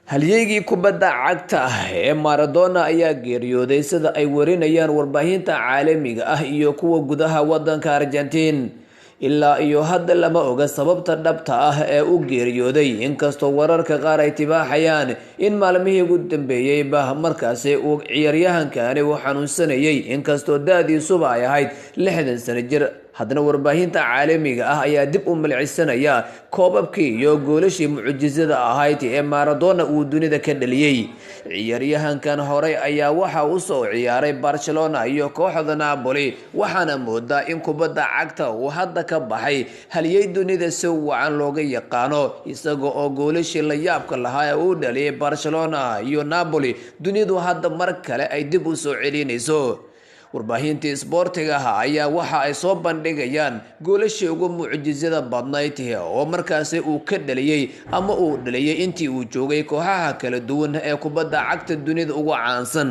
halyeygii kubadda cagta ee Maradona ayaa geeriyooday sida ay warinayaan warbaahinta caalamiga ah iyo kuwa gudaha wadanka Argentina. Ilaa iyo hadda lama oga sababta dhabta ah ee uu geeriyooday, inkastoo wararka qaar ay tibaaxayaan in maalmihii ugu dambeeyay markaasi uu ciyaaryahankani uu xanuunsanayay, inkastoo da'diisuba ay ahayd 60 sano jir. haddana warbaahinta caalamiga ah ayaa dib u milcisanaya koobabkii iyo goolashii mucjisada ahayd ee Maradona uu dunida ka dhaliyay. ciyaaryahankan hore ayaa waxa uu soo ciyaaray Barcelona iyo kooxda Napoli, waxaana moodaa in kubadda cagta uu hadda ka baxay halyay dunida si wacan looga yaqaano, isaga oo goolashii la yaabka lahaa ee uu dhaliyay Barcelona iyo Napoli dunidu hadda mar kale ay dib u soo celinayso. warbaahinta isboortiga ayaa waxa ay soo bandhigayaan goolashii ugu mucjisada badnayd oo markaasi uu ka dhaliyay ama uu dhaliyay intii uu joogay kooxaha kala duwan ee kubadda cagta dunida ugu caansan.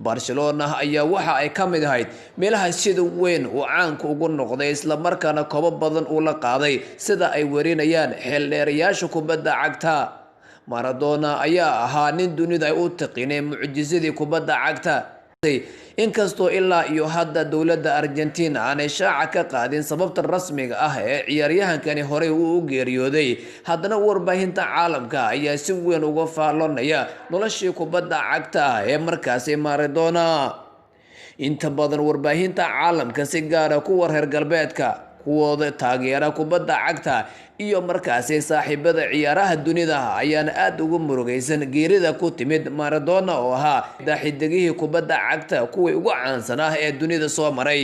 Barcelona ayaa waxa ay ka mid ahayd meelaha sida weyn uu caanka ugu noqday, isla markaana koobab badan uu la qaaday sida ay warinayaan xeeldheerayaasha kubadda cagta. Maradona ayaa ahaa nin dunida ay u taqiinay mucjisadii kubadda cagta, inkastoo ilaa iyo hadda dowladda Argentina aanay shaaca ka qaadin sababta rasmiga ah ee ciyaaryahankani hore uu u geeriyooday. haddana warbaahinta caalamka ayaa si weyn uga faalloonaya noloshii kubadda cagta ee markaasi Maradona. inta badan warbaahinta caalamka, si gaar ah kuwa reer galbeedka, kuwooda taageera kubadda cagta iyo markaasi saaxiibada ciyaaraha dunida ayaana aad ugu murugaysan geerida ku timid Maradona oo ahaa xidigihii kubadda cagta kuwii ugu caansan ee dunida soo maray.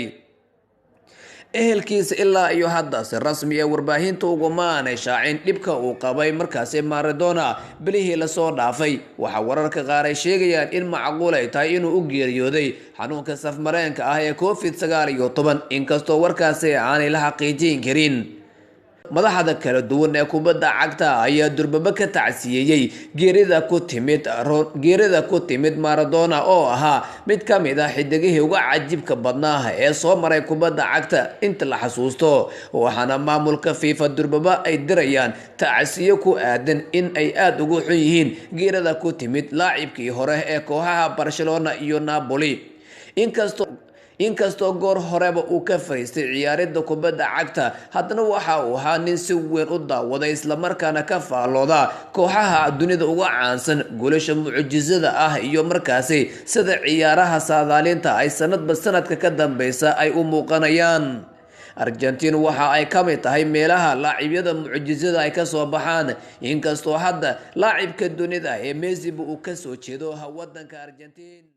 ehelkiisa ilaa iyo hadda si rasmi ah warbaahinta uguma aanay shaacin dhibka uu qabay markaasi Maradona bilihii la soo dhaafay. waxa wararka qaar ay sheegayaan in macquul ay tahay inuu u geeriyooday xanuunka safmareenka ah ee COVID-19, inkastoo warkaasi aanay la xaqiijin karin. madaxda kala duwan ee kubadda cagta ayaa durbaba ka tacsiyeeyay geerida ku timid Maradona oo ahaa mid ka mid ah xidigihii ugu cajiibka badnaa ee soo maray kubadda cagta inta la xasuusto. waxaana maamulka FIFA durbaba ay dirayaan tacsiyo ku aadan in ay aad ugu xun yihiin geerida ku timid laacibkii hore ee kooxaha Barcelona iyo Napoli. inkastoo goor horeba uu ka fariistay ciyaaridda kubadda cagta, haddana waxa uu ahaa nin si weyn u daawaday isla markaana ka faallooda kooxaha dunida uga caansan goolasha mucjisada ah iyo markaasi sida ciyaaraha saadaalinta ay sanadba sanadka ka dambeysa ay u muuqanayaan. Argentina waxa ay ka mid tahay meelaha laacibyada mucjisada ay ka soo baxaan, inkastoo hadda laacibka dunida ee Messi uu ka soo jeedo wadanka Argentina.